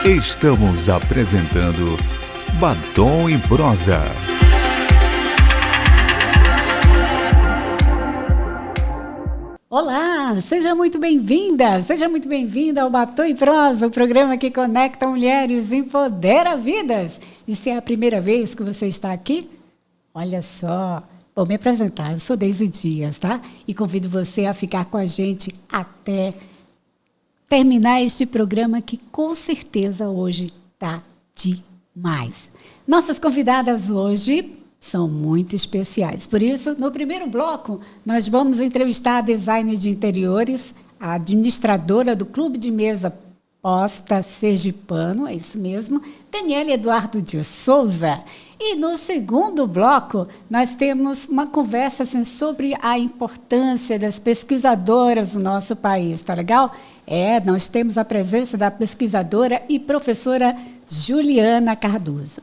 Estamos apresentando Batom e Prosa. Olá, seja muito bem-vinda, seja muito bem-vinda ao Batom e Prosa, o programa que conecta mulheres e empodera vidas. E se é a primeira vez que você está aqui, olha só, vou me apresentar, eu sou Deise Dias, tá? E convido você a ficar com a gente até terminar este programa que com certeza hoje tá demais. Nossas convidadas hoje são muito especiais. Por isso, no primeiro bloco, nós vamos entrevistar a designer de interiores, a administradora do Clube de Mesa Posta Sergipano, é isso mesmo, Daniela Eduardo de Souza. E no segundo bloco, nós temos uma conversa assim, sobre a importância das pesquisadoras no nosso país, tá legal? Nós temos a presença da pesquisadora e professora Juliana Cardoso.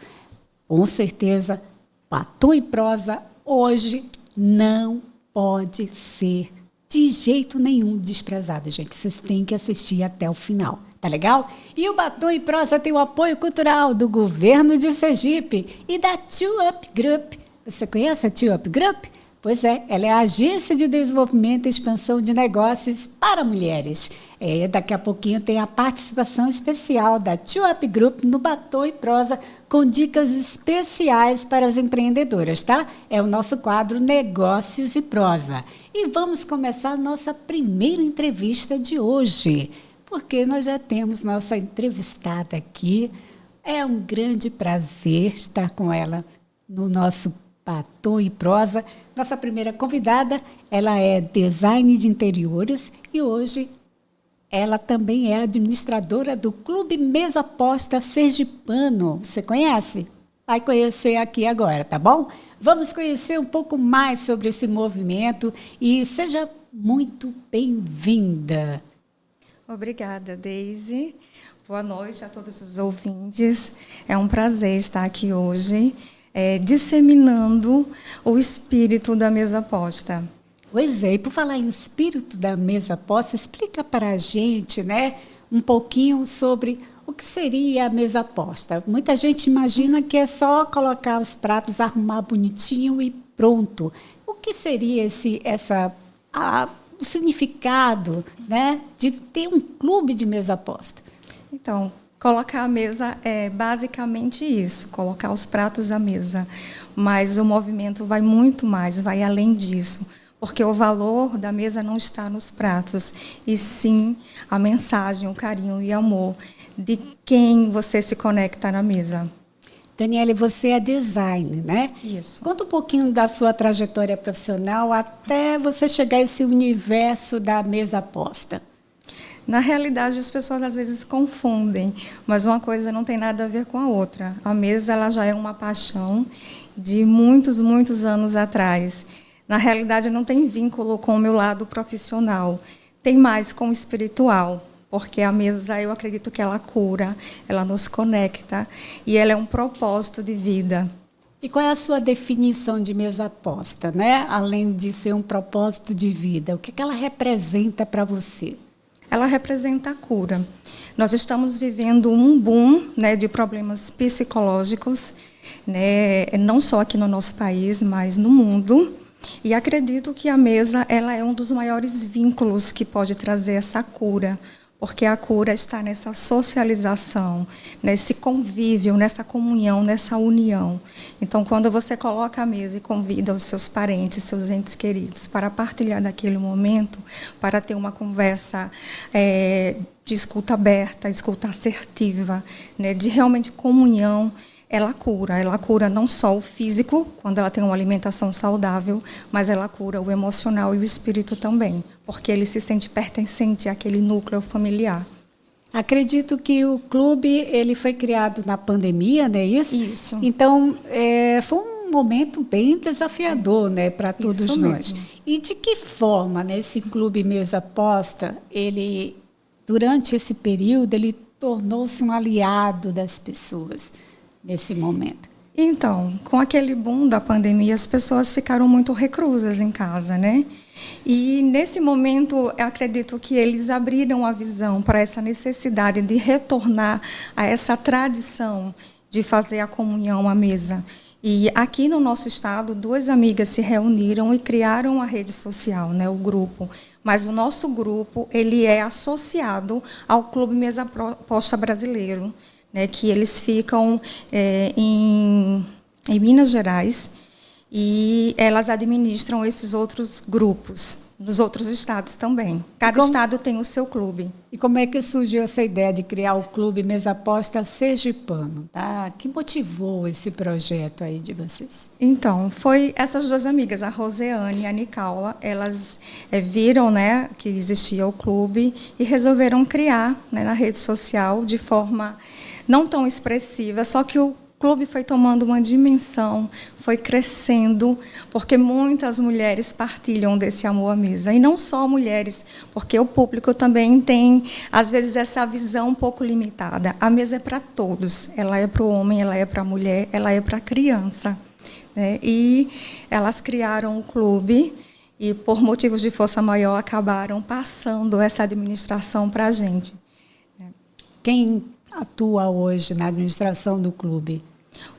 Com certeza, Batom e Prosa hoje não pode ser de jeito nenhum desprezado, gente. Vocês têm que assistir até o final, tá legal? E o Batom e Prosa tem o apoio cultural do Governo de Sergipe e da Two Up Group. Você conhece a Two Up Group? Pois é, ela é a agência de desenvolvimento e expansão de negócios para mulheres. Daqui a pouquinho tem a participação especial da Two Up Group no Batom e Prosa com dicas especiais para as empreendedoras, tá? É o nosso quadro Negócios e Prosa. E vamos começar a nossa primeira entrevista de hoje, porque nós já temos nossa entrevistada aqui. É um grande prazer estar com ela no nosso Batom e Prosa. Nossa primeira convidada, ela é design de interiores e hoje ela também é administradora do Clube Mesa Posta Sergipano. Você conhece? Vai conhecer aqui agora, tá bom? Vamos conhecer um pouco mais sobre esse movimento e seja muito bem-vinda. Obrigada, Deise. Boa noite a todos os ouvintes. É um prazer estar aqui hoje, disseminando o espírito da Mesa Posta. Pois é, e por falar em espírito da Mesa Posta, explica para a gente, né, um pouquinho sobre o que seria a mesa posta. Muita gente imagina que é só colocar os pratos, arrumar bonitinho e pronto. O que seria o significado, né, de ter um clube de mesa posta? Então, colocar a mesa é basicamente isso, colocar os pratos à mesa. Mas o movimento vai muito mais, vai além disso. Porque o valor da mesa não está nos pratos, e sim a mensagem, o carinho e amor de quem você se conecta na mesa. Daniela, você é designer, né? Isso. Conta um pouquinho da sua trajetória profissional até você chegar a esse universo da mesa posta. Na realidade, as pessoas às vezes confundem, mas uma coisa não tem nada a ver com a outra. A mesa ela já é uma paixão de muitos, muitos anos atrás. Na realidade, não tem vínculo com o meu lado profissional, tem mais com o espiritual, porque a mesa, eu acredito que ela cura, ela nos conecta e ela é um propósito de vida. E qual é a sua definição de mesa posta, né? Além de ser um propósito de vida, o que ela representa para você? Ela representa a cura. Nós estamos vivendo um boom, né, de problemas psicológicos, né, não só aqui no nosso país, mas no mundo. E acredito que a mesa ela é um dos maiores vínculos que pode trazer essa cura, porque a cura está nessa socialização, nesse convívio, nessa comunhão, nessa união. Então, quando você coloca a mesa e convida os seus parentes, seus entes queridos, para partilhar daquele momento, para ter uma conversa de escuta aberta, escuta assertiva, né, de realmente comunhão, ela cura não só o físico, quando ela tem uma alimentação saudável, mas ela cura o emocional e o espírito também, porque ele se sente pertencente àquele núcleo familiar. Acredito que o clube ele foi criado na pandemia, não é isso? Isso. Então, foi um momento bem desafiador, né, para todos Isso nós. mesmo. E de que forma, né, esse clube Mesa Posta, ele, durante esse período, ele tornou-se um aliado das pessoas nesse momento? Então, com aquele boom da pandemia, as pessoas ficaram muito reclusas em casa, né? E, nesse momento, eu acredito que eles abriram a visão para essa necessidade de retornar a essa tradição de fazer a comunhão à mesa. E, aqui no nosso estado, 2 amigas se reuniram e criaram a rede social, né, o grupo. Mas o nosso grupo ele é associado ao Clube Mesa Posta Brasileiro, né, que eles ficam em Minas Gerais, e elas administram esses outros grupos, nos outros estados também. Cada estado tem o seu clube. E como é que surgiu essa ideia de criar o Clube Mesa Posta Sergipano? Tá? Que motivou esse projeto aí de vocês? Então, foi essas 2 amigas, a Roseane e a Nicaula, elas viram, né, que existia o clube e resolveram criar, né, na rede social de forma não tão expressiva, só que o clube foi tomando uma dimensão, foi crescendo, porque muitas mulheres partilham desse amor à mesa. E não só mulheres, porque o público também tem, às vezes, essa visão um pouco limitada. A mesa é para todos. Ela é para o homem, ela é para a mulher, ela é para a criança, né? E elas criaram o clube e, por motivos de força maior, acabaram passando essa administração para a gente. Quem atua hoje na administração do clube?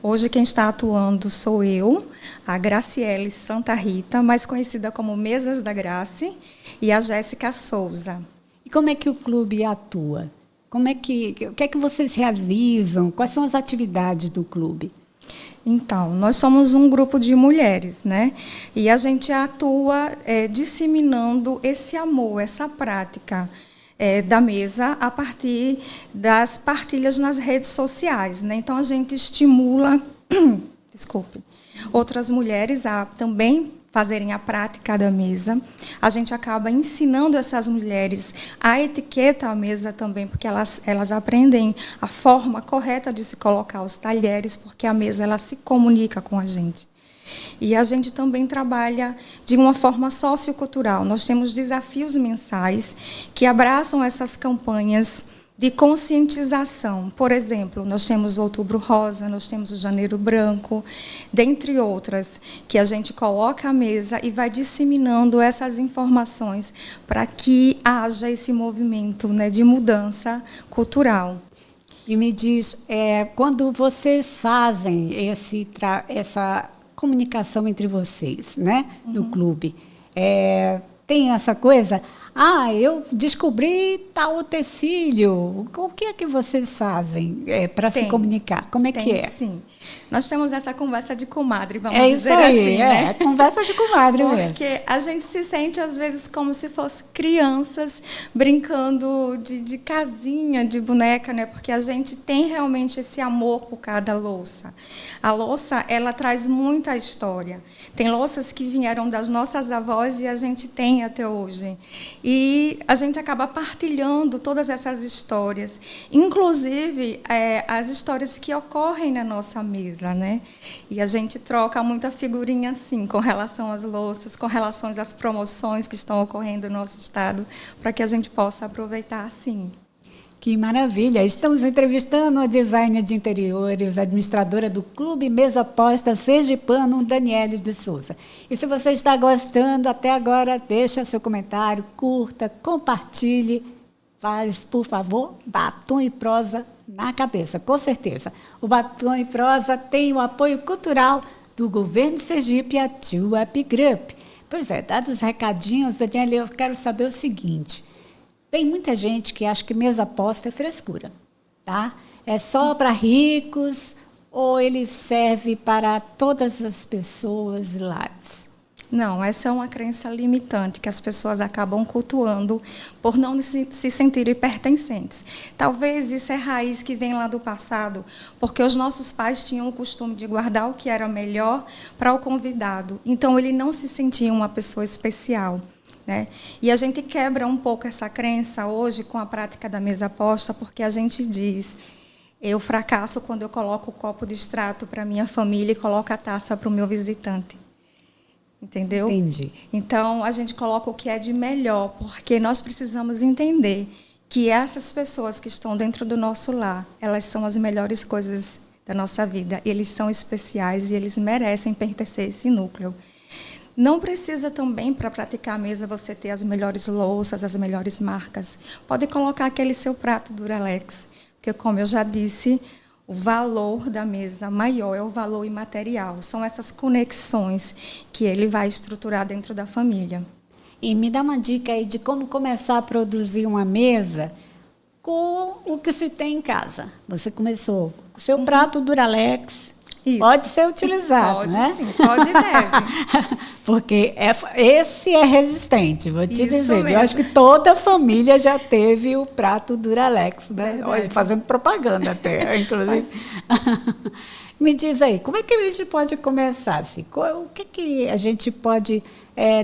Hoje quem está atuando sou eu, a Graciele Santa Rita, mais conhecida como Mesas da Grace, e a Jéssica Souza. E como é que o clube atua? O que é que vocês realizam? Quais são as atividades do clube? Então, nós somos um grupo de mulheres, né? E a gente atua disseminando esse amor, essa prática da mesa a partir das partilhas nas redes sociais, né? Então, a gente estimula outras mulheres a também fazerem a prática da mesa. A gente acaba ensinando essas mulheres a etiqueta à mesa também, porque elas aprendem a forma correta de se colocar os talheres, porque a mesa ela se comunica com a gente. E a gente também trabalha de uma forma sociocultural. Nós temos desafios mensais que abraçam essas campanhas de conscientização. Por exemplo, nós temos o Outubro Rosa, nós temos o Janeiro Branco, dentre outras, que a gente coloca à mesa e vai disseminando essas informações para que haja esse movimento, né, de mudança cultural. E me diz, quando vocês fazem essa comunicação entre vocês, né, do clube, tem essa coisa, eu descobri tal utensílio. O que é que vocês fazem para se comunicar? Como é que é? Sim. Nós temos essa conversa de comadre, vamos dizer isso aí, assim, né? Conversa de comadre mesmo. Porque a gente se sente, às vezes, como se fossem crianças brincando de casinha, de boneca, né? Porque a gente tem realmente esse amor por cada louça. A louça, ela traz muita história. Tem louças que vieram das nossas avós e a gente tem até hoje. E a gente acaba partilhando todas essas histórias, inclusive as histórias que ocorrem na nossa mesa, né? E a gente troca muita figurinha assim, com relação às louças, com relação às promoções que estão ocorrendo no nosso estado, para que a gente possa aproveitar assim. Que maravilha! Estamos entrevistando a designer de interiores, administradora do Clube Mesa Posta Sergipano, Daniele de Souza. E se você está gostando até agora, deixa seu comentário, curta, compartilhe, faz, por favor, batom e prosa na cabeça, com certeza. O Batom e Prosa tem o apoio cultural do Governo de Sergipe e a TUAP Group. Pois é, dados os recadinhos, Daniele, eu quero saber o seguinte. Tem muita gente que acha que mesa posta é frescura, tá? É só para ricos ou ele serve para todas as pessoas e lares? Não, essa é uma crença limitante que as pessoas acabam cultuando por não se sentirem pertencentes. Talvez isso é raiz que vem lá do passado, porque os nossos pais tinham o costume de guardar o que era melhor para o convidado. Então, ele não se sentia uma pessoa especial, né? E a gente quebra um pouco essa crença hoje com a prática da mesa posta, porque a gente diz: eu fracasso quando eu coloco o copo de extrato para a minha família e coloco a taça para o meu visitante. Entendeu? Entendi. Então, a gente coloca o que é de melhor, porque nós precisamos entender que essas pessoas que estão dentro do nosso lar, elas são as melhores coisas da nossa vida. Eles são especiais e eles merecem pertencer a esse núcleo. Não precisa também, para praticar a mesa, você ter as melhores louças, as melhores marcas. Pode colocar aquele seu prato Duralex, porque, como eu já disse, o valor da mesa maior é o valor imaterial. São essas conexões que ele vai estruturar dentro da família. E me dá uma dica aí de como começar a produzir uma mesa com o que se tem em casa. Você começou com o seu prato Duralex. Isso. Pode ser utilizado, pode, né? Sim, pode e deve. Porque esse é resistente, vou te Isso dizer. mesmo. Eu acho que toda família já teve o prato Duralex, né? Verdade. Olha, fazendo propaganda até, inclusive. Me diz aí, como é que a gente pode começar? Assim? O que a gente pode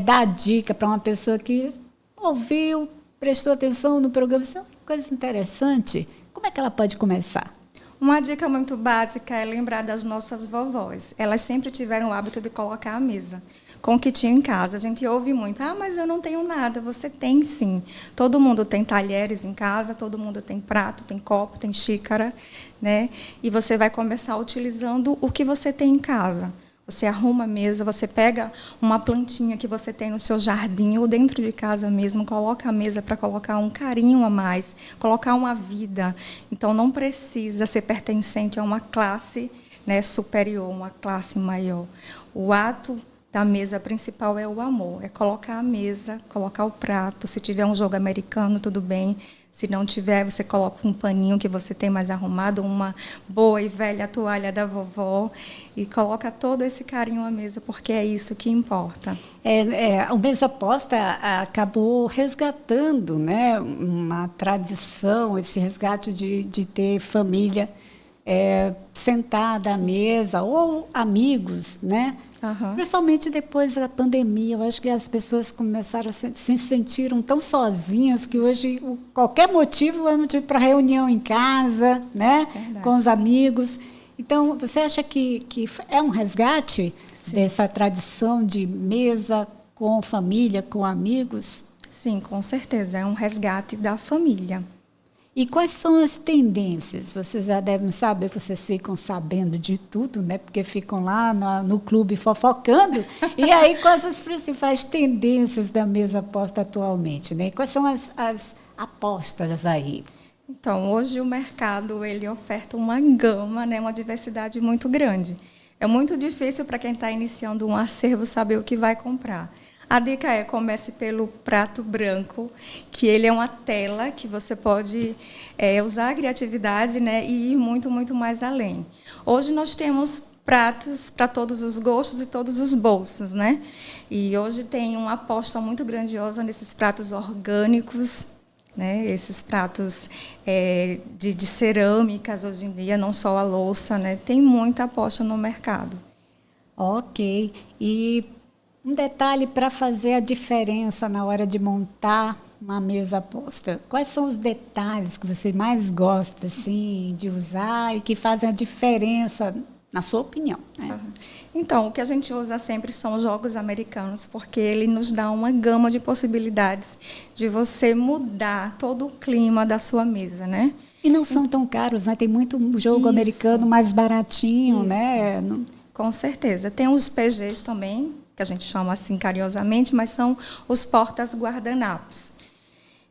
dar dica para uma pessoa que ouviu, prestou atenção no programa? Isso é uma coisa interessante. Como é que ela pode começar? Uma dica muito básica é lembrar das nossas vovós. Elas sempre tiveram o hábito de colocar a mesa com o que tinha em casa. A gente ouve muito, mas eu não tenho nada. Você tem sim. Todo mundo tem talheres em casa, todo mundo tem prato, tem copo, tem xícara, né? E você vai começar utilizando o que você tem em casa. Você arruma a mesa, você pega uma plantinha que você tem no seu jardim ou dentro de casa mesmo, coloca a mesa para colocar um carinho a mais, colocar uma vida. Então, não precisa ser pertencente a uma classe, né, superior, uma classe maior. O ato da mesa principal é o amor, é colocar a mesa, colocar o prato. Se tiver um jogo americano, tudo bem. Se não tiver, você coloca um paninho que você tem mais arrumado, uma boa e velha toalha da vovó e coloca todo esse carinho à mesa, porque é isso que importa. O Mesa Posta acabou resgatando, né, uma tradição, esse resgate de ter família sentada à mesa, ou amigos, né? Uhum. Principalmente depois da pandemia, eu acho que as pessoas começaram a se sentiram tão sozinhas que hoje qualquer motivo é motivo para reunião em casa, né? Verdade. Com os amigos. Então, você acha que é um resgate dessa tradição de mesa com família, com amigos? Sim, com certeza, é um resgate da família. E quais são as tendências? Vocês já devem saber, vocês ficam sabendo de tudo, né? Porque ficam lá no clube fofocando. E aí, quais as principais tendências da Mesa Posta atualmente, né? Quais são as apostas aí? Então, hoje o mercado ele oferta uma gama, né, uma diversidade muito grande. É muito difícil para quem está iniciando um acervo saber o que vai comprar. A dica é comece pelo prato branco, que ele é uma tela que você pode usar a criatividade, né, e ir muito, muito mais além. Hoje nós temos pratos para todos os gostos e todos os bolsos, né? E hoje tem uma aposta muito grandiosa nesses pratos orgânicos, né? Esses pratos de cerâmicas hoje em dia, não só a louça, né? Tem muita aposta no mercado. Ok. E um detalhe para fazer a diferença na hora de montar uma mesa posta. Quais são os detalhes que você mais gosta assim, de usar e que fazem a diferença, na sua opinião? Né? Então, o que a gente usa sempre são os jogos americanos, porque ele nos dá uma gama de possibilidades de você mudar todo o clima da sua mesa, né? E não são tão caros, né? Tem muito jogo Isso. americano mais baratinho, Isso. né? Com certeza. Tem os PGs também, que a gente chama assim carinhosamente, mas são os portas guardanapos.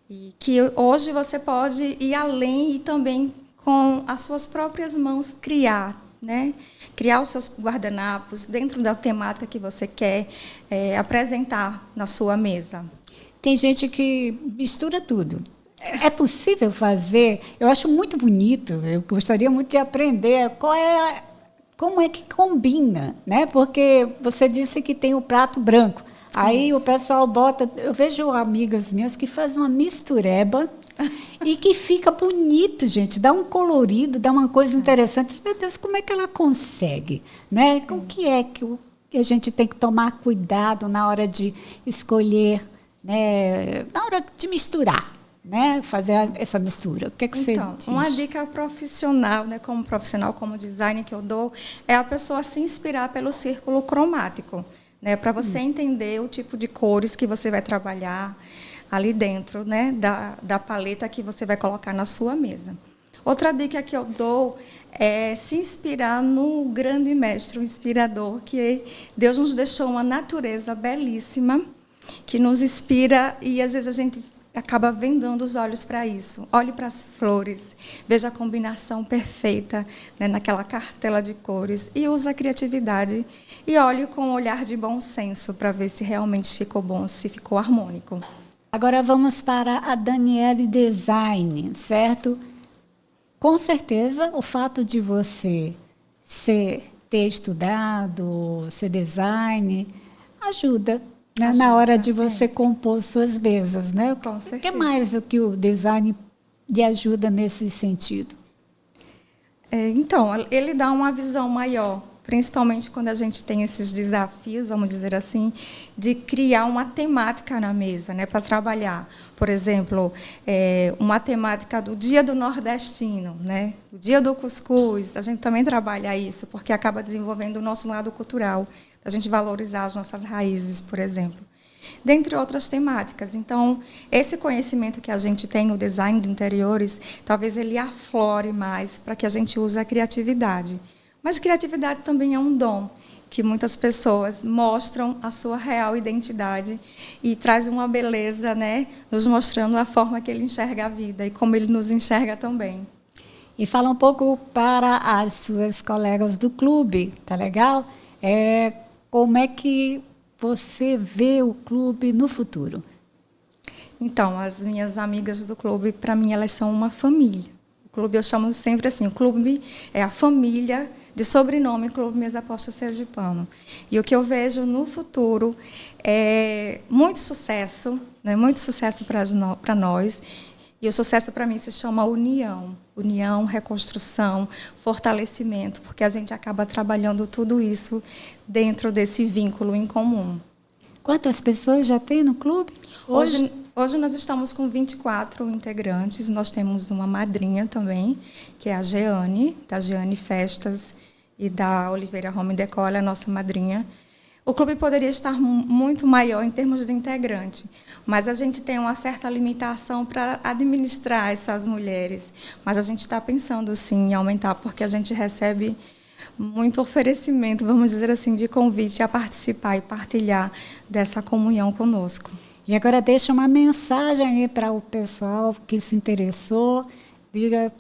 E que hoje você pode ir além e também com as suas próprias mãos criar, né? Criar os seus guardanapos dentro da temática que você quer apresentar na sua mesa. Tem gente que mistura tudo. É possível fazer? Eu acho muito bonito, eu gostaria muito de aprender como é que combina, né? Porque você disse que tem o prato branco. Aí o pessoal bota... Eu vejo amigas minhas que fazem uma mistureba e que fica bonito, gente. Dá um colorido, dá uma coisa interessante. Meu Deus, como é que ela consegue? Né? O que é que a gente tem que tomar cuidado na hora de escolher, né? Na hora de misturar? Né, fazer essa mistura. O que é que você diz? Uma dica profissional, né, como profissional, como designer que eu dou, é a pessoa se inspirar pelo círculo cromático, né, para você entender o tipo de cores que você vai trabalhar ali dentro, né, da paleta que você vai colocar na sua mesa. Outra dica que eu dou é se inspirar no grande mestre, o inspirador, que Deus nos deixou uma natureza belíssima, que nos inspira e às vezes a gente acaba vendando os olhos para isso. Olhe para as flores, veja a combinação perfeita, né, naquela cartela de cores e use a criatividade e olhe com um olhar de bom senso para ver se realmente ficou bom, se ficou harmônico. Agora vamos para a Daniele Design, certo? Com certeza, o fato de você ter estudado, ser design, ajuda, né, na hora de você compor suas mesas, né? Com O que certeza. mais o que o design lhe ajuda nesse sentido? Então, ele dá uma visão maior, principalmente quando a gente tem esses desafios, vamos dizer assim, de criar uma temática na mesa, né, para trabalhar. Por exemplo, uma temática do Dia do Nordestino, né, o Dia do Cuscuz. A gente também trabalha isso, porque acaba desenvolvendo o nosso lado cultural, a gente valorizar as nossas raízes, por exemplo, dentre outras temáticas. Então, esse conhecimento que a gente tem no design de interiores, talvez ele aflore mais para que a gente use a criatividade. Mas criatividade também é um dom, que muitas pessoas mostram a sua real identidade e traz uma beleza, né, nos mostrando a forma que ele enxerga a vida e como ele nos enxerga também. E fala um pouco para as suas colegas do clube, tá legal? Como é que você vê o clube no futuro? Então, as minhas amigas do clube, para mim, elas são uma família. O clube eu chamo sempre assim, o clube é a família de sobrenome Clube Mesa Posta Sergipano. E o que eu vejo no futuro é muito sucesso, né? Muito sucesso para nós. E o sucesso para mim se chama união. União, reconstrução, fortalecimento, porque a gente acaba trabalhando tudo isso dentro desse vínculo em comum. Quantas pessoas já tem no clube? Hoje nós estamos com 24 integrantes. Nós temos uma madrinha também, que é a Jeane, da Jeane Festas e da Oliveira Home Decor, ela é a nossa madrinha. O clube poderia estar muito maior em termos de integrante, mas a gente tem uma certa limitação para administrar essas mulheres. Mas a gente está pensando, sim, em aumentar, porque a gente recebe muito oferecimento, vamos dizer assim, de convite a participar e partilhar dessa comunhão conosco. E agora deixa uma mensagem aí para o pessoal que se interessou. Diga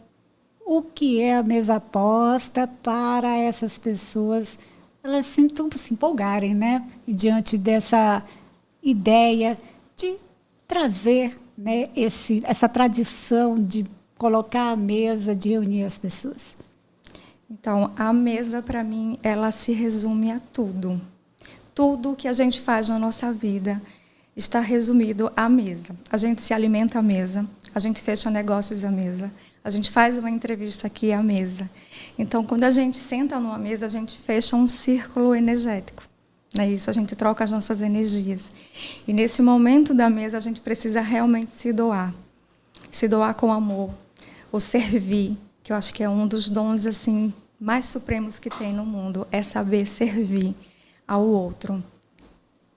o que é a mesa posta para essas pessoas, elas se empolgarem, né? E diante dessa ideia de trazer, né, essa tradição de colocar a mesa, de reunir as pessoas. Então, a mesa, para mim, ela se resume a tudo. Tudo que a gente faz na nossa vida está resumido à mesa. A gente se alimenta à mesa, a gente fecha negócios à mesa, a gente faz uma entrevista aqui à mesa. Então, quando a gente senta numa mesa, a gente fecha um círculo energético. É isso, a gente troca as nossas energias. E nesse momento da mesa, a gente precisa realmente se doar. Se doar com amor, o servir, que eu acho que é um dos dons assim mais supremos que tem no mundo, é saber servir ao outro.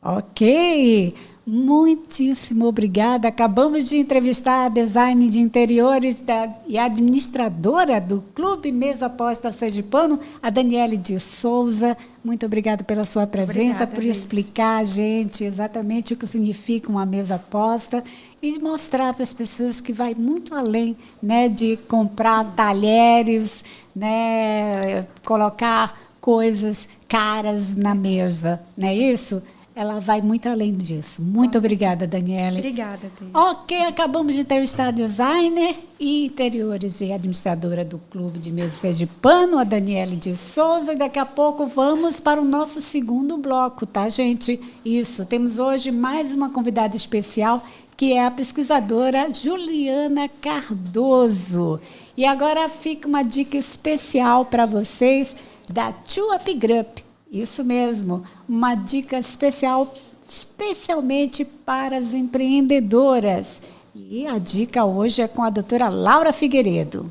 Ok, muitíssimo obrigada. Acabamos de entrevistar a design de interiores e administradora do Clube Mesa Posta Sergipano, a Daniele de Souza. Muito obrigada pela sua presença, por explicar a gente exatamente o que significa uma mesa posta e mostrar para as pessoas que vai muito além, né, de comprar talheres, né, colocar coisas caras na mesa, não é isso? Ela vai muito além disso. Muito obrigada, Daniele. Obrigada, Deise. Ok, acabamos de entrevistar a designer e interiores e administradora do Clube de Mesa Sergipano, a Daniele de Souza. E daqui a pouco vamos para o nosso segundo bloco, tá, gente? Isso, temos hoje mais uma convidada especial, que é a pesquisadora Juliana Cardoso. E agora fica uma dica especial para vocês da Two Up Group. Isso mesmo, uma dica especial, especialmente para as empreendedoras. E a dica hoje é com a doutora Laura Figueiredo.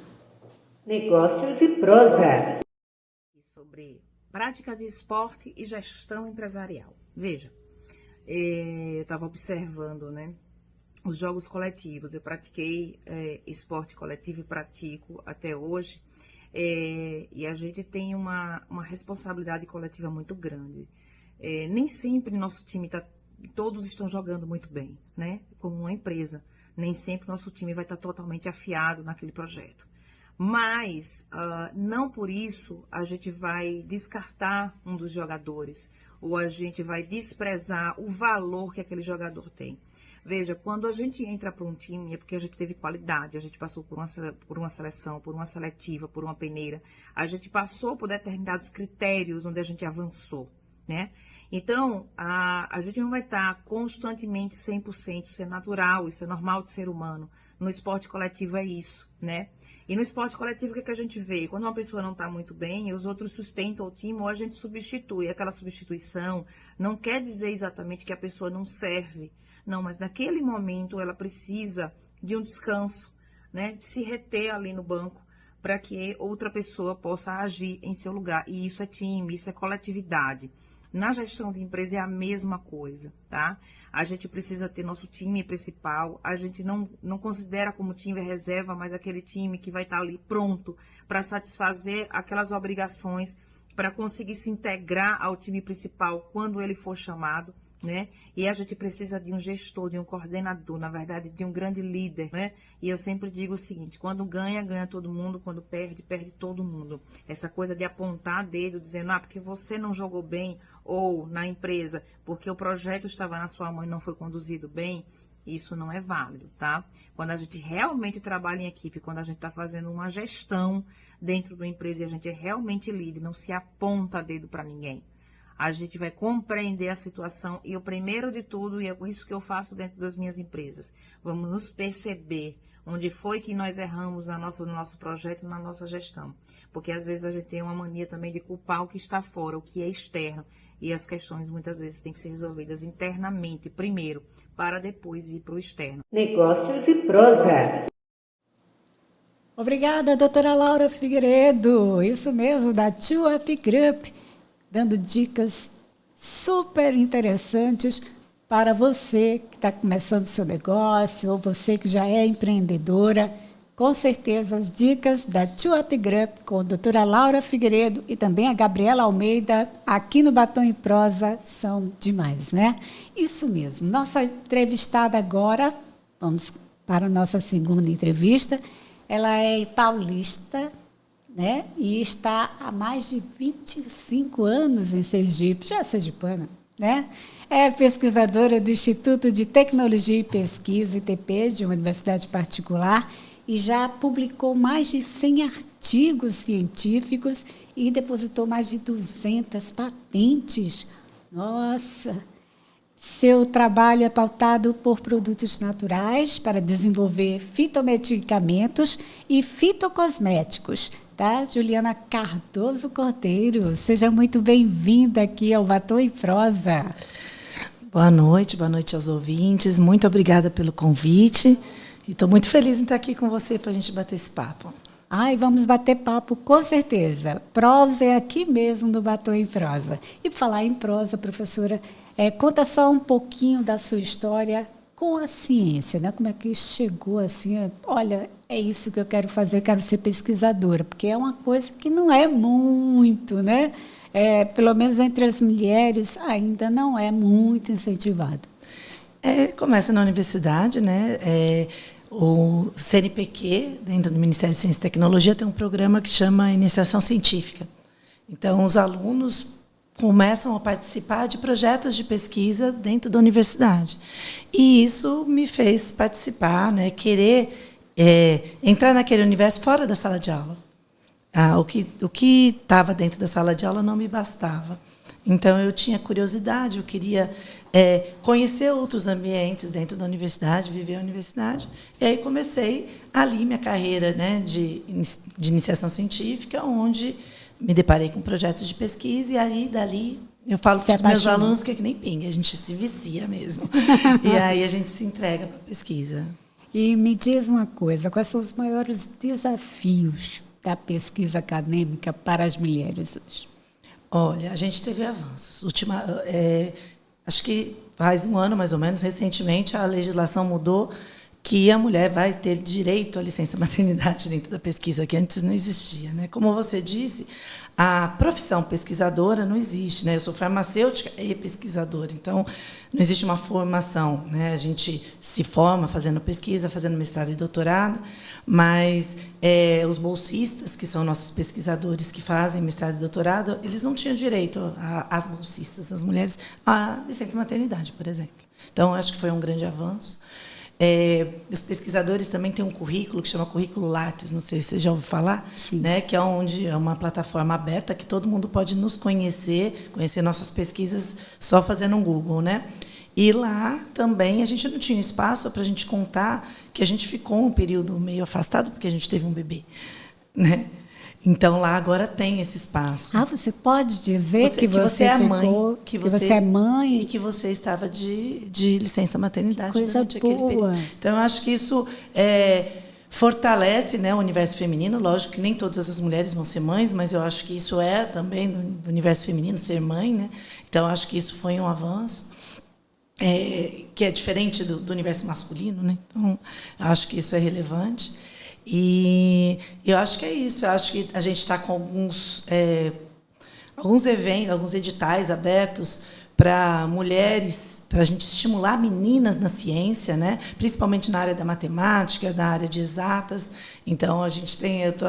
Negócios e prosa. Sobre prática de esporte e gestão empresarial. Veja, eu estava observando, né, os jogos coletivos. Eu pratiquei esporte coletivo e pratico até hoje. E a gente tem uma responsabilidade coletiva muito grande. Nem sempre nosso time todos estão jogando muito bem, né? Como uma empresa. Nem sempre nosso time vai estar totalmente afiado naquele projeto. Mas, não por isso, a gente vai descartar um dos jogadores, ou a gente vai desprezar o valor que aquele jogador tem. Veja, quando a gente entra para um time, é porque a gente teve qualidade, a gente passou por uma seleção, por uma seletiva, por uma peneira, a gente passou por determinados critérios onde a gente avançou, né? Então, a gente não vai estar constantemente 100%, isso é natural, isso é normal de ser humano. No esporte coletivo é isso, né? E no esporte coletivo, o que a gente vê? Quando uma pessoa não está muito bem, os outros sustentam o time ou a gente substitui. Aquela substituição não quer dizer exatamente que a pessoa não serve. Não, mas naquele momento ela precisa de um descanso, né? De se reter ali no banco para que outra pessoa possa agir em seu lugar. E isso é time, isso é coletividade. Na gestão de empresa é a mesma coisa, tá? A gente precisa ter nosso time principal, a gente não considera como time reserva, mas aquele time que vai estar ali pronto para satisfazer aquelas obrigações, para conseguir se integrar ao time principal quando ele for chamado, né? E a gente precisa de um gestor, de um coordenador, na verdade, de um grande líder, né? E eu sempre digo o seguinte, quando ganha, ganha todo mundo, quando perde, perde todo mundo. Essa coisa de apontar dedo, dizendo, porque você não jogou bem, ou na empresa, porque o projeto estava na sua mão e não foi conduzido bem, isso não é válido, tá? Quando a gente realmente trabalha em equipe, quando a gente está fazendo uma gestão dentro da empresa e a gente é realmente líder, não se aponta dedo para ninguém. A gente vai compreender a situação e o primeiro de tudo, e é isso que eu faço dentro das minhas empresas, vamos nos perceber onde foi que nós erramos no nosso projeto, na nossa gestão. Porque às vezes a gente tem uma mania também de culpar o que está fora, o que é externo. E as questões muitas vezes têm que ser resolvidas internamente primeiro, para depois ir para o externo. Negócios e prosa. Obrigada, doutora Laura Figueiredo. Isso mesmo, da 2Up Group, dando dicas super interessantes para você que está começando seu negócio ou você que já é empreendedora. Com certeza, as dicas da 2Up Group com a doutora Laura Figueiredo e também a Gabriela Almeida, aqui no Batom em Prosa, são demais, né? Isso mesmo. Nossa entrevistada agora, vamos para a nossa segunda entrevista. Ela é paulista, né? E está há mais de 25 anos em Sergipe, já é sergipana, né? É pesquisadora do Instituto de Tecnologia e Pesquisa, ITP, de uma universidade particular, e já publicou mais de 100 artigos científicos e depositou mais de 200 patentes. Nossa! Seu trabalho é pautado por produtos naturais para desenvolver fitomedicamentos e fitocosméticos. Tá? Juliana Cardoso Cordeiro, seja muito bem-vinda aqui ao Batom em Prosa. Boa noite aos ouvintes. Muito obrigada pelo convite. E estou muito feliz em estar aqui com você para a gente bater esse papo. Ai, vamos bater papo, com certeza. Prosa é aqui mesmo no Batom em Prosa. E por falar em prosa, professora, conta só um pouquinho da sua história com a ciência, né? Como é que chegou assim? Olha, é isso que eu quero fazer, quero ser pesquisadora, porque é uma coisa que não é muito, né? Pelo menos entre as mulheres ainda não é muito incentivado. Começa na universidade, né? O CNPq, dentro do Ministério de Ciência e Tecnologia, tem um programa que chama Iniciação Científica. Então, os alunos começam a participar de projetos de pesquisa dentro da universidade. E isso me fez participar, né? Querer entrar naquele universo fora da sala de aula. O que estava dentro da sala de aula não me bastava. Então, eu tinha curiosidade, eu queria conhecer outros ambientes dentro da universidade, viver a universidade. E aí comecei ali minha carreira, né, de iniciação científica, onde me deparei com projetos de pesquisa, e aí, dali, eu falo para os meus alunos que é que nem pinga, a gente se vicia mesmo. E aí a gente se entrega para a pesquisa. E me diz uma coisa, quais são os maiores desafios da pesquisa acadêmica para as mulheres hoje? Olha, a gente teve avanços. acho que faz um ano, mais ou menos, recentemente, a legislação mudou que a mulher vai ter direito à licença maternidade dentro da pesquisa, que antes não existia, né? Como você disse, a profissão pesquisadora não existe, né? Eu sou farmacêutica e pesquisadora, então não existe uma formação, né? A gente se forma fazendo pesquisa, fazendo mestrado e doutorado, mas os bolsistas, que são nossos pesquisadores que fazem mestrado e doutorado, eles não tinham direito, as bolsistas, as mulheres, à licença maternidade, por exemplo. Então, acho que foi um grande avanço. Os pesquisadores também têm um currículo que chama Currículo Lattes, não sei se você já ouviu falar, né? Que é onde é uma plataforma aberta que todo mundo pode nos conhecer nossas pesquisas só fazendo um Google, né? E lá também a gente não tinha espaço para a gente contar que a gente ficou um período meio afastado porque a gente teve um bebê, né? Então, lá agora tem esse espaço. Você pode dizer que você é ficou, mãe, que você é mãe e que você estava de licença maternidade durante boa. aquele período. Então, eu acho que isso fortalece, né, o universo feminino. Lógico que nem todas as mulheres vão ser mães, mas eu acho que isso é também do universo feminino, ser mãe, né? Então, eu acho que isso foi um avanço. Que é diferente do universo masculino, né? Então, eu acho que isso é relevante. E eu acho que é isso. Eu acho que a gente está com alguns eventos, alguns editais abertos para mulheres, para a gente estimular meninas na ciência, né? Principalmente na área da matemática, na área de exatas. Então, a gente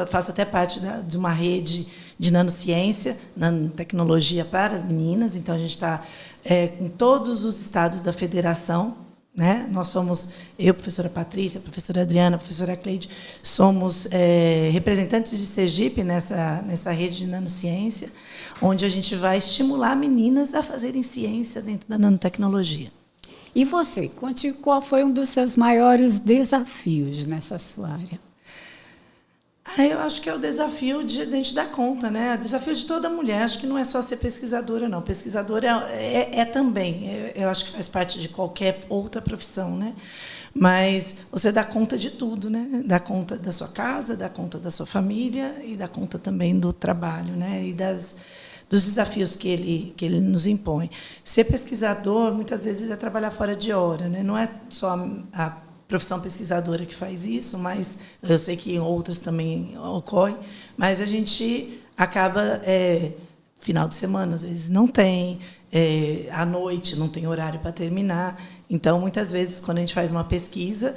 faço até parte de uma rede de nanociência, nanotecnologia para as meninas. Então, a gente está em todos os estados da federação, né? Nós somos, eu, professora Patrícia, professora Adriana, professora Cleide, somos representantes de Sergipe nessa rede de nanociência, onde a gente vai estimular meninas a fazerem ciência dentro da nanotecnologia. E você, conte qual foi um dos seus maiores desafios nessa sua área? Eu acho que é o desafio de a gente dar conta, né? O desafio de toda mulher. Acho que não é só ser pesquisadora, não. Pesquisadora também. Eu acho que faz parte de qualquer outra profissão, né? Mas você dá conta de tudo, né? Dá conta da sua casa, dá conta da sua família e dá conta também do trabalho, né? E dos desafios que ele nos impõe. Ser pesquisador, muitas vezes, é trabalhar fora de hora, né? Não é só a profissão pesquisadora que faz isso, mas eu sei que em outras também ocorre, mas a gente acaba, final de semana, às vezes não tem, à noite não tem horário para terminar. Então, muitas vezes, quando a gente faz uma pesquisa,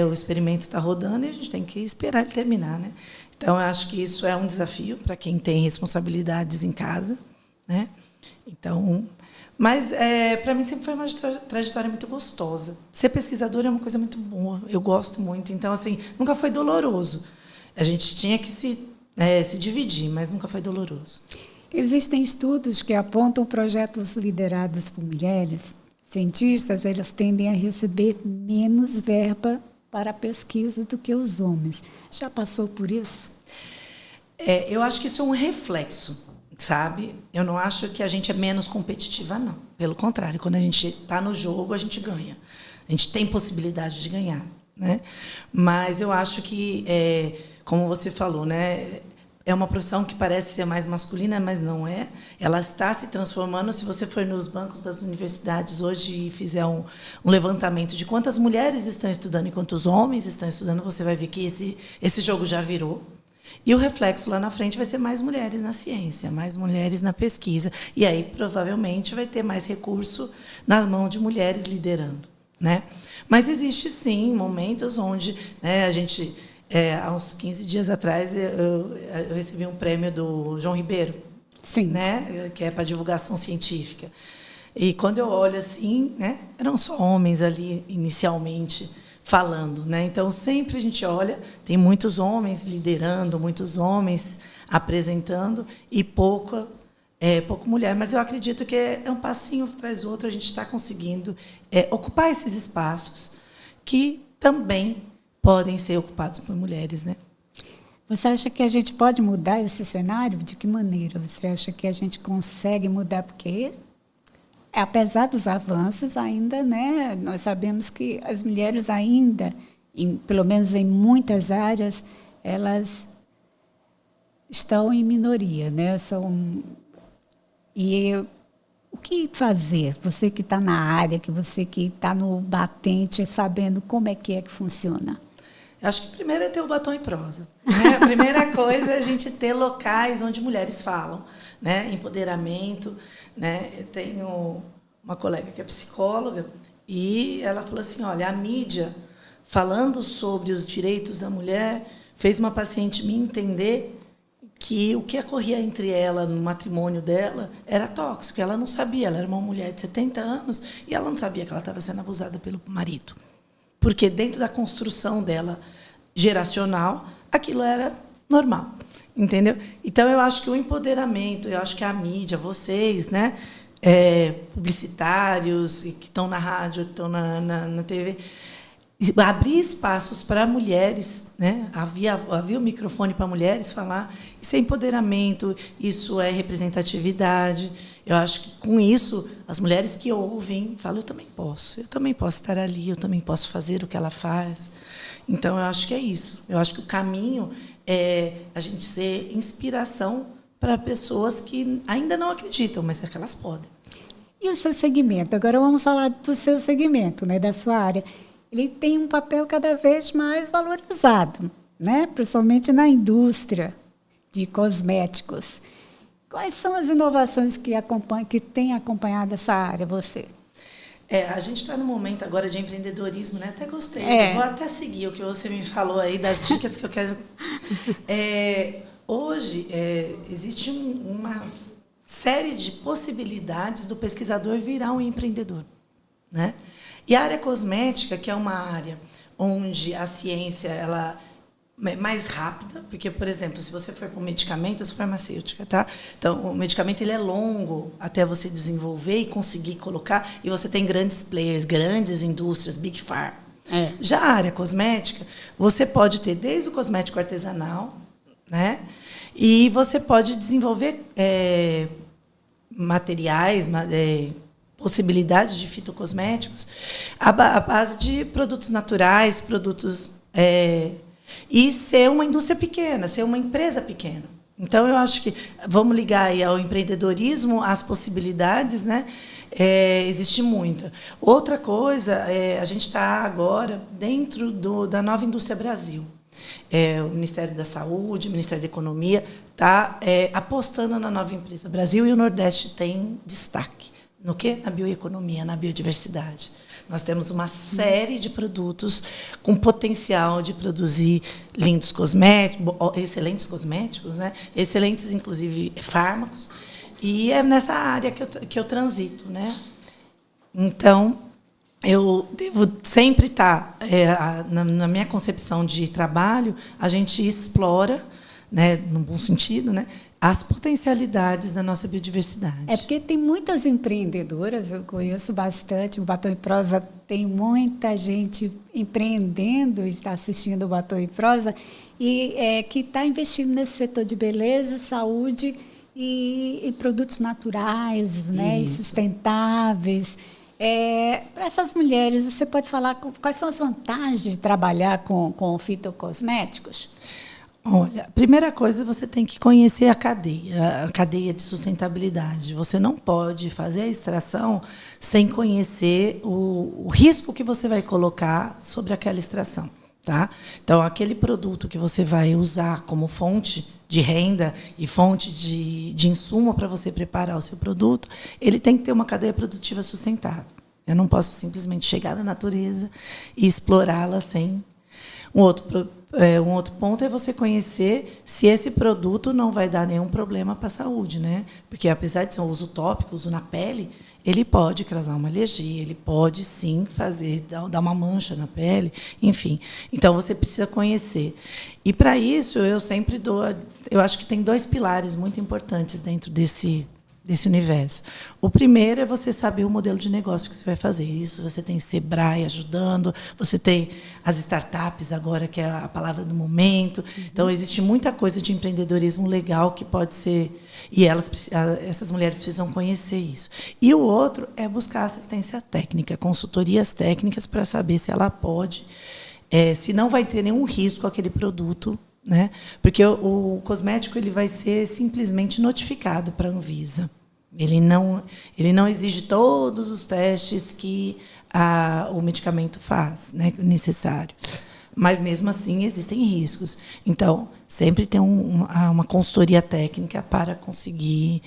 o experimento está rodando e a gente tem que esperar ele terminar, né? Então, eu acho que isso é um desafio para quem tem responsabilidades em casa, né? Então, mas, para mim, sempre foi uma trajetória muito gostosa. Ser pesquisadora é uma coisa muito boa, eu gosto muito. Então, assim, nunca foi doloroso. A gente tinha que se dividir, mas nunca foi doloroso. Existem estudos que apontam projetos liderados por mulheres. Cientistas, eles tendem a receber menos verba para a pesquisa do que os homens. Já passou por isso? Eu acho que isso é um reflexo. Sabe? Eu não acho que a gente é menos competitiva, não. Pelo contrário, quando a gente está no jogo, a gente ganha. A gente tem possibilidade de ganhar, né? Mas eu acho que, como você falou, né, é uma profissão que parece ser mais masculina, mas não é. Ela está se transformando. Se você for nos bancos das universidades hoje e fizer um levantamento de quantas mulheres estão estudando e quantos homens estão estudando, você vai ver que esse jogo já virou. E o reflexo lá na frente vai ser mais mulheres na ciência, mais mulheres na pesquisa. E aí, provavelmente, vai ter mais recurso nas mãos de mulheres liderando, né? Mas existe, sim, momentos onde, né, a gente, há uns 15 dias atrás, eu recebi um prêmio do João Ribeiro, sim, né, que é para divulgação científica. E, quando eu olho assim, né, eram só homens ali, inicialmente, falando, né? Então, sempre a gente olha, tem muitos homens liderando, muitos homens apresentando e pouco mulher. Mas eu acredito que é um passinho atrás do outro, a gente está conseguindo ocupar esses espaços que também podem ser ocupados por mulheres, né? Você acha que a gente pode mudar esse cenário? De que maneira? Você acha que a gente consegue mudar? Porque, apesar dos avanços, ainda, né, nós sabemos que as mulheres ainda, pelo menos em muitas áreas, elas estão em minoria, né? O que fazer? Você que está na área, você que está no batente, sabendo como é que funciona. Eu acho que primeiro é ter o batom e prosa. Né? A primeira coisa é a gente ter locais onde mulheres falam, né? Empoderamento. Né? Eu tenho uma colega que é psicóloga e ela falou assim, olha, a mídia falando sobre os direitos da mulher fez uma paciente me entender que o que ocorria entre ela no matrimônio dela era tóxico. Ela não sabia, ela era uma mulher de 70 anos e ela não sabia que ela estava sendo abusada pelo marido. Porque dentro da construção dela geracional, aquilo era normal, entendeu? Então eu acho que o empoderamento, eu acho que a mídia, vocês, né, publicitários que estão na rádio, que estão na TV, abrir espaços para mulheres, né? Havia o microfone para mulheres falar. Isso é empoderamento, isso é representatividade. Eu acho que, com isso, as mulheres que ouvem falam, eu também posso estar ali, eu também posso fazer o que ela faz. Então, eu acho que é isso. Eu acho que o caminho é a gente ser inspiração para pessoas que ainda não acreditam, mas é que elas podem. E o seu segmento? Agora vamos falar do seu segmento, né, da sua área. Ele tem um papel cada vez mais valorizado, né? Principalmente na indústria de cosméticos. Quais são as inovações que têm acompanhado essa área, você? A gente está no momento agora de empreendedorismo, né? Até gostei. Vou até seguir o que você me falou aí, das dicas que eu quero. Hoje, existe uma série de possibilidades do pesquisador virar um empreendedor, né? E a área cosmética, que é uma área onde a ciência ela é mais rápida, porque, por exemplo, se você for para um medicamento, eu sou farmacêutica, tá? Então, o medicamento ele é longo até você desenvolver e conseguir colocar, e você tem grandes players, grandes indústrias, Big Pharma. Já a área cosmética, você pode ter desde o cosmético artesanal, né? E você pode desenvolver materiais, possibilidades de fitocosméticos à base de produtos naturais, produtos e ser uma indústria pequena, ser uma empresa pequena. Então, eu acho que vamos ligar aí ao empreendedorismo, às possibilidades, né? Existe muita. Outra coisa, a gente está agora dentro da nova indústria Brasil. O Ministério da Saúde, o Ministério da Economia está apostando na nova empresa Brasil e o Nordeste tem destaque. No quê? Na bioeconomia, na biodiversidade. Nós temos uma série de produtos com potencial de produzir lindos cosméticos, excelentes cosméticos, né? Excelentes, inclusive, fármacos. E é nessa área que eu transito, né? Então, eu devo sempre estar, na minha concepção de trabalho, a gente explora, né, no bom sentido, né, as potencialidades da nossa biodiversidade. Porque tem muitas empreendedoras, eu conheço bastante, o Batom e Prosa tem muita gente empreendendo, está assistindo o Batom e Prosa, e que está investindo nesse setor de beleza, saúde e produtos naturais, né, e sustentáveis. Para essas mulheres, você pode falar quais são as vantagens de trabalhar com fitocosméticos? Olha, a primeira coisa, você tem que conhecer a cadeia de sustentabilidade. Você não pode fazer a extração sem conhecer o risco que você vai colocar sobre aquela extração. Tá? Então, aquele produto que você vai usar como fonte de renda e fonte de insumo para você preparar o seu produto, ele tem que ter uma cadeia produtiva sustentável. Eu não posso simplesmente chegar na natureza e explorá-la sem... Um outro ponto é você conhecer se esse produto não vai dar nenhum problema para a saúde, né? Porque, apesar de ser um uso tópico, uso na pele, ele pode causar uma alergia, ele pode, sim, dar uma mancha na pele, enfim. Então, você precisa conhecer. E, para isso, eu acho que tem 2 pilares muito importantes dentro desse universo. O primeiro é você saber o modelo de negócio que você vai fazer. Isso você tem Sebrae ajudando, você tem as startups agora, que é a palavra do momento. Então, existe muita coisa de empreendedorismo legal que pode ser... E essas mulheres precisam conhecer isso. E o outro é buscar assistência técnica, consultorias técnicas para saber se ela pode, se não vai ter nenhum risco aquele produto, né? Porque o cosmético ele vai ser simplesmente notificado para a Anvisa. Ele não exige todos os testes que o medicamento faz, né, necessários. Mas, mesmo assim, existem riscos. Então, sempre tem uma consultoria técnica para conseguir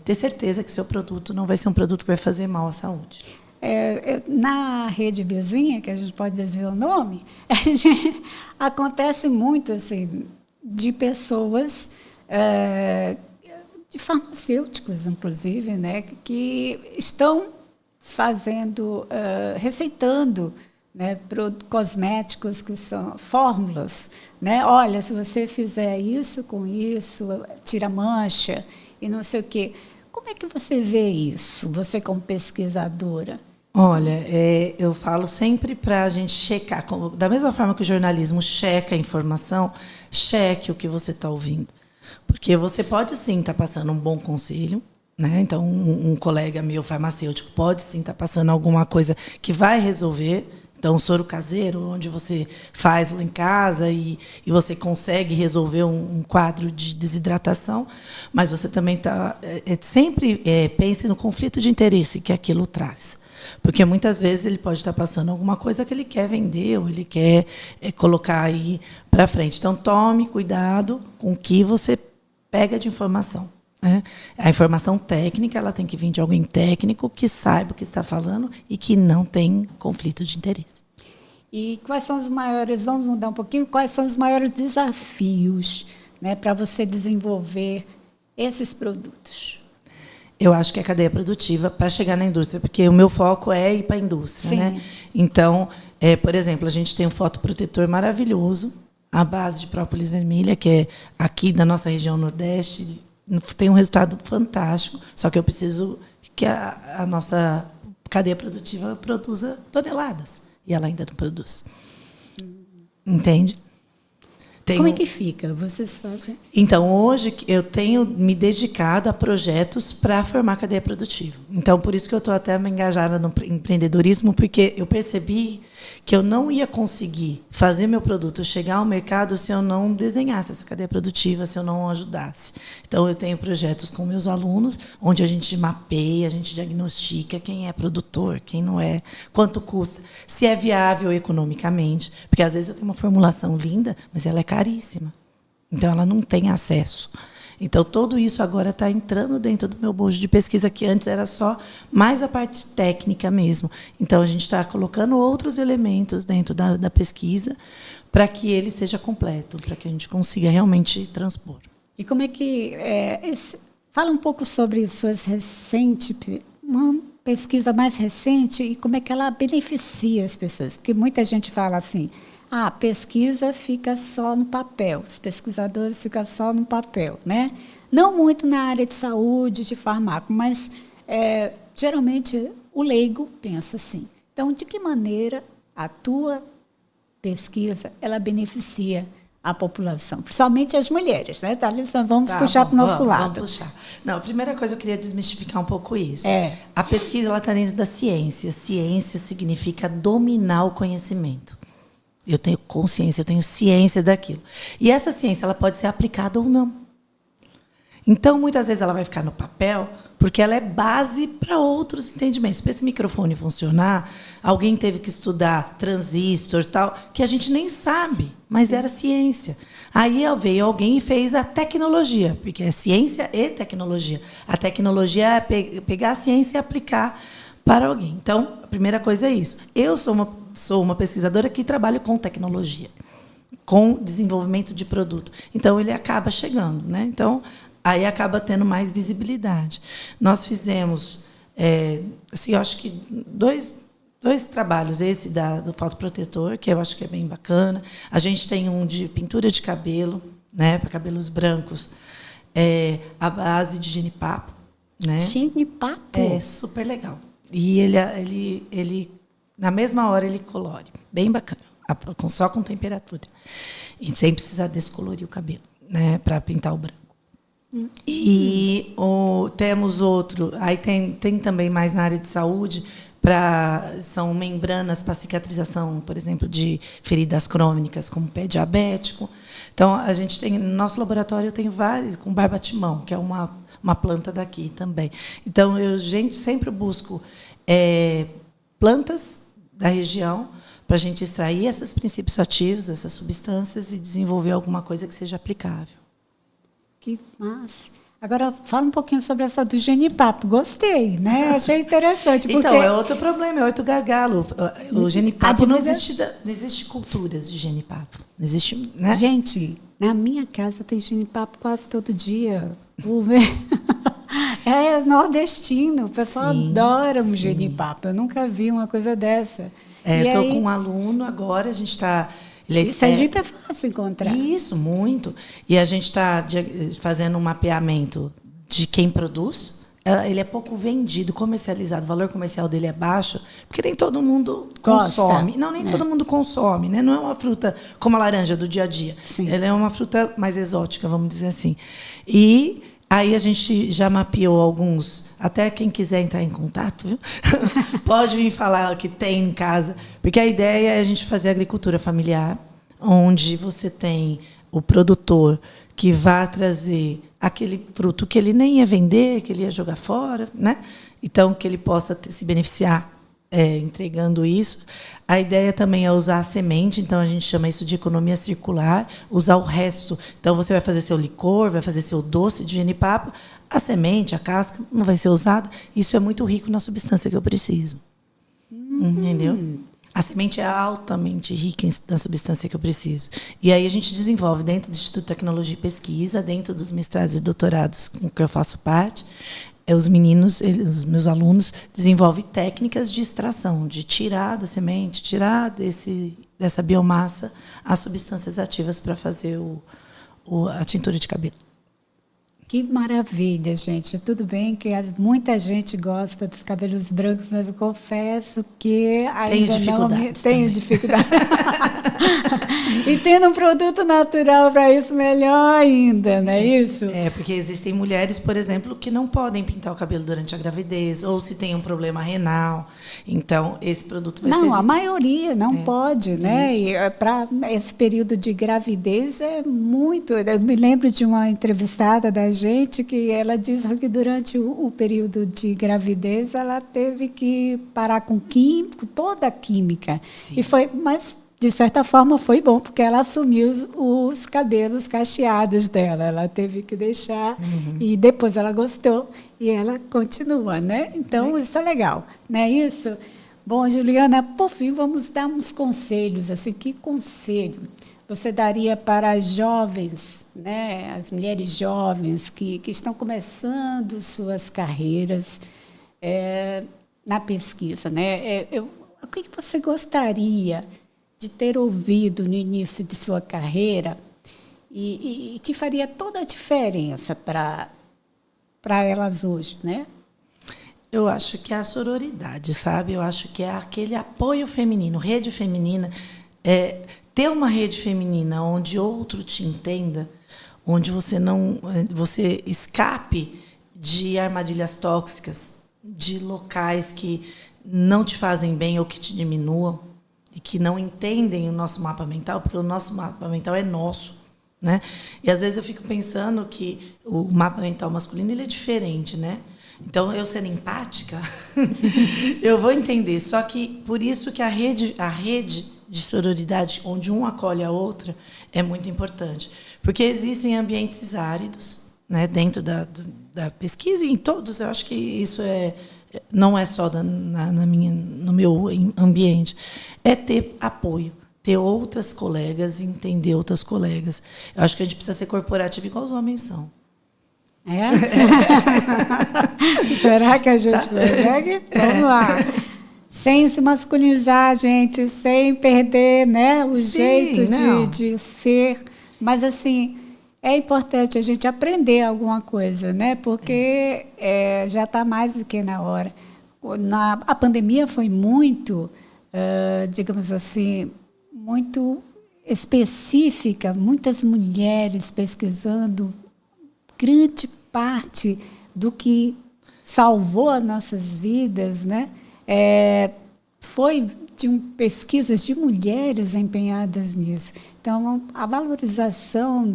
ter certeza que seu produto não vai ser um produto que vai fazer mal à saúde. Na rede vizinha, que a gente pode dizer o nome, acontece muito assim, de pessoas, de farmacêuticos, inclusive, né, que estão receitando, né, cosméticos que são fórmulas, né? Olha, se você fizer isso com isso, tira mancha e não sei o quê. Como é que você vê isso, você como pesquisadora? Olha, eu falo sempre para a gente checar, da mesma forma que o jornalismo checa a informação, cheque o que você está ouvindo. Porque você pode, sim, estar passando um bom conselho, né? Então, um colega meu farmacêutico pode, sim, estar passando alguma coisa que vai resolver. Então, soro caseiro, onde você faz lá em casa e você consegue resolver um quadro de desidratação, mas você também sempre pense no conflito de interesse que aquilo traz. Porque, muitas vezes, ele pode estar passando alguma coisa que ele quer vender ou ele quer colocar aí para frente. Então, tome cuidado com o que você pega de informação. Né? A informação técnica ela tem que vir de alguém técnico que saiba o que está falando e que não tem conflito de interesse. E quais são os maiores, vamos mudar um pouquinho, quais são os maiores desafios, né, para você desenvolver esses produtos? Eu acho que é a cadeia produtiva para chegar na indústria, porque o meu foco é ir para a indústria. Sim. Né? Então, por exemplo, a gente tem um fotoprotetor maravilhoso, à base de própolis vermelha, que é aqui da nossa região Nordeste, tem um resultado fantástico, só que eu preciso que a nossa cadeia produtiva produza toneladas, e ela ainda não produz. Entende? Como é que fica? Vocês fazem? Então, hoje, eu tenho me dedicado a projetos para formar cadeia produtiva. Então, por isso que eu estou até me engajada no empreendedorismo, porque eu percebi que eu não ia conseguir fazer meu produto chegar ao mercado se eu não desenhasse essa cadeia produtiva, se eu não ajudasse. Então, eu tenho projetos com meus alunos, onde a gente mapeia, a gente diagnostica quem é produtor, quem não é, quanto custa, se é viável economicamente. Porque, às vezes, eu tenho uma formulação linda, mas ela é caríssima. Então, ela não tem acesso. Então, tudo isso agora está entrando dentro do meu bojo de pesquisa, que antes era só mais a parte técnica mesmo. Então, a gente está colocando outros elementos dentro da pesquisa para que ele seja completo, para que a gente consiga realmente transpor. E como é que... fala um pouco sobre suas recentes... Uma pesquisa mais recente e como é que ela beneficia as pessoas. Porque muita gente fala assim... a pesquisa fica só no papel, os pesquisadores ficam só no papel, né? Não muito na área de saúde, de farmácia, mas geralmente o leigo pensa assim. Então, de que maneira a tua pesquisa ela beneficia a população, principalmente as mulheres, né, Thalissa? Vamos puxar para o nosso lado. Vamos puxar. Não, a primeira coisa eu queria desmistificar um pouco isso. A pesquisa está dentro da ciência. Ciência significa dominar o conhecimento. Eu tenho consciência, eu tenho ciência daquilo. E essa ciência ela pode ser aplicada ou não. Então, muitas vezes, ela vai ficar no papel porque ela é base para outros entendimentos. Para esse microfone funcionar, alguém teve que estudar transistor, tal, que a gente nem sabe, mas era ciência. Aí veio alguém e fez a tecnologia, porque é ciência e tecnologia. A tecnologia é pegar a ciência e aplicar para alguém. Então, a primeira coisa é isso. Eu sou uma pesquisadora que trabalha com tecnologia, com desenvolvimento de produto. Então, ele acaba chegando, né? Então, aí acaba tendo mais visibilidade. Nós fizemos, assim, eu acho que dois trabalhos. Esse do fotoprotetor, que eu acho que é bem bacana. A gente tem um de pintura de cabelo, né, para cabelos brancos, a base de genipapo. Né? Genipapo? É super legal. E ele na mesma hora, ele colore. Bem bacana. Só com temperatura. E sem precisar descolorir o cabelo, né, para pintar o branco. E temos outro. Aí tem também mais na área de saúde, são membranas para cicatrização, por exemplo, de feridas crônicas, como pé diabético. Então, a gente tem, no nosso laboratório, eu tenho vários, com barbatimão, que é uma planta daqui também. Então, eu sempre busco plantas da região para a gente extrair esses princípios ativos, essas substâncias, e desenvolver alguma coisa que seja aplicável. Que massa. Agora, fala um pouquinho sobre essa do genipapo. Gostei, né? Achei interessante. Porque... Então, é outro problema, é outro gargalo. O genipapo, não existe culturas de genipapo. Não existe, né? Gente, na minha casa tem genipapo quase todo dia. É nordestino, o pessoal adora um genipapo. Eu nunca vi uma coisa dessa. Eu estou com um aluno agora, a gente está... Sergipe é fácil encontrar. Isso, muito. E a gente está fazendo um mapeamento de quem produz. Ele é pouco vendido, comercializado. O valor comercial dele é baixo, porque nem todo mundo consome. Não, nem todo mundo consome. Né? Não é uma fruta como a laranja do dia a dia. Sim. Ela é uma fruta mais exótica, vamos dizer assim. E aí a gente já mapeou alguns. Até quem quiser entrar em contato, viu? Pode vir falar que tem em casa. Porque a ideia é a gente fazer agricultura familiar, onde você tem o produtor que vai trazer aquele fruto que ele nem ia vender, que ele ia jogar fora, né? Então, que ele possa se beneficiar entregando isso. A ideia também é usar a semente, então a gente chama isso de economia circular, usar o resto. Então, você vai fazer seu licor, vai fazer seu doce de genipapo, a semente, a casca, não vai ser usada. Isso é muito rico na substância que eu preciso. Entendeu? A semente é altamente rica na substância que eu preciso. E aí a gente desenvolve dentro do Instituto de Tecnologia e Pesquisa, dentro dos mestrados e doutorados com que eu faço parte, os meninos, os meus alunos, desenvolvem técnicas de extração, de tirar da semente, tirar dessa biomassa as substâncias ativas para fazer a tintura de cabelo. Que maravilha, gente. Tudo bem que muita gente gosta dos cabelos brancos, mas eu confesso que ainda tenho dificuldade. E tendo um produto natural para isso, melhor ainda, não é isso? Porque existem mulheres, por exemplo, que não podem pintar o cabelo durante a gravidez, ou se tem um problema renal. Então, esse produto vai ser... Não, a maioria não pode, né? Isso. E para esse período de gravidez é muito... Eu me lembro de uma entrevistada da gente que ela disse que durante o período de gravidez ela teve que parar com toda a química. Sim. E foi, mas de certa forma foi bom porque ela assumiu os cabelos cacheados dela. Ela teve que deixar e depois ela gostou e ela continua, né? Então isso é legal, não é isso? Bom, Juliana, por fim vamos dar uns conselhos, assim, que conselho você daria para as jovens, né, as mulheres jovens que estão começando suas carreiras na pesquisa, né? O que você gostaria de ter ouvido no início de sua carreira e que faria toda a diferença para elas hoje, né? Eu acho que é a sororidade, sabe? Eu acho que é aquele apoio feminino, rede feminina. Ter uma rede feminina onde outro te entenda, onde você escape de armadilhas tóxicas, de locais que não te fazem bem ou que te diminuam e que não entendem o nosso mapa mental, porque o nosso mapa mental é nosso, né? E às vezes eu fico pensando que o mapa mental masculino ele é diferente, né? Então, eu sendo empática, eu vou entender. Só que por isso que a rede de sororidade, onde um acolhe a outra, é muito importante. Porque existem ambientes áridos, né, dentro da pesquisa e em todos. Eu acho que isso não é só no meu ambiente. É ter apoio, ter outras colegas e entender outras colegas. Eu acho que a gente precisa ser corporativo igual os homens são. Será que a gente consegue? Vamos lá. Sem se masculinizar, gente, sem perder, né, o jeito de ser. Mas, assim, é importante a gente aprender alguma coisa, né? Porque já está mais do que na hora. A pandemia foi muito, digamos assim, muito específica, muitas mulheres pesquisando. Grande parte do que salvou as nossas vidas, né, foi de pesquisas de mulheres empenhadas nisso. Então, a valorização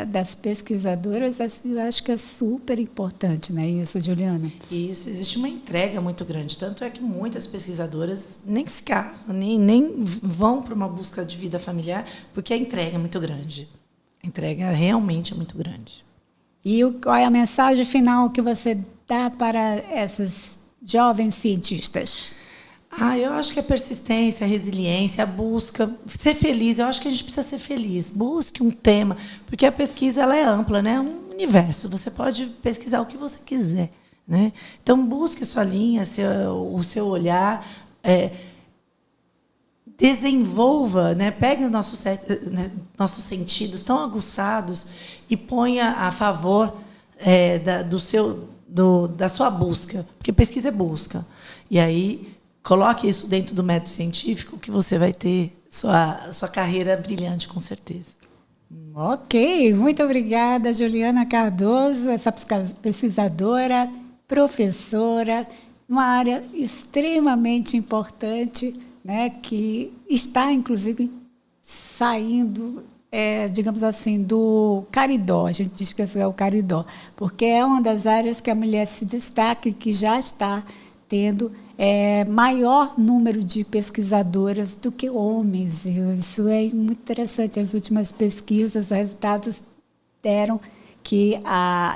das pesquisadoras, eu acho que é super importante, não é isso, Juliana? Isso, existe uma entrega muito grande. Tanto é que muitas pesquisadoras nem se casam, nem vão para uma busca de vida familiar, porque a entrega é muito grande. A entrega realmente é muito grande. E qual é a mensagem final que você dá para essas jovens cientistas? Eu acho que a persistência, a resiliência, a busca, ser feliz. Eu acho que a gente precisa ser feliz. Busque um tema, porque a pesquisa ela é ampla, né? É um universo. Você pode pesquisar o que você quiser, né? Então, busque sua linha, o seu olhar, desenvolva, né? Pegue os nossos sentidos tão aguçados e ponha a favor da sua busca, porque pesquisa é busca. E aí coloque isso dentro do método científico que você vai ter sua carreira brilhante, com certeza. Ok, muito obrigada, Juliana Cardoso, essa pesquisadora, professora, uma área extremamente importante, né, que está, inclusive, saindo, digamos assim, do caridó. A gente diz que é o caridó, porque é uma das áreas que a mulher se destaca e que já está tendo maior número de pesquisadoras do que homens. E isso é muito interessante. As últimas pesquisas, os resultados deram que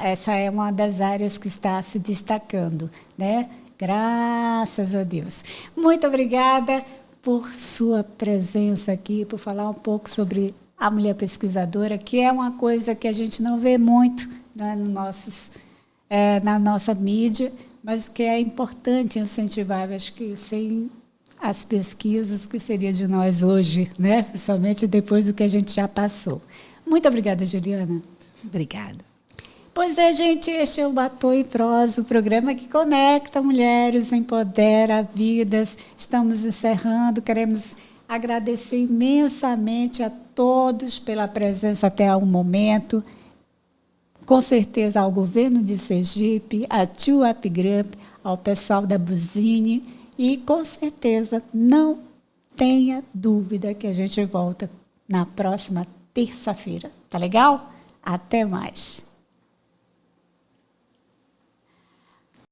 essa é uma das áreas que está se destacando, né? Graças a Deus. Muito obrigada por sua presença aqui, por falar um pouco sobre a mulher pesquisadora, que é uma coisa que a gente não vê muito, né, na nossa mídia, mas que é importante incentivar. Acho que sem as pesquisas, o que seria de nós hoje, né? Principalmente depois do que a gente já passou. Muito obrigada, Juliana. Obrigada. Pois é, gente, este é o Batom e Prosa, o programa que conecta mulheres, empodera vidas. Estamos encerrando, queremos agradecer imensamente a todos pela presença até o momento. Com certeza ao governo de Sergipe, à Tio Upgrup, ao pessoal da Buzine e, com certeza, não tenha dúvida que a gente volta na próxima terça-feira. Tá legal? Até mais!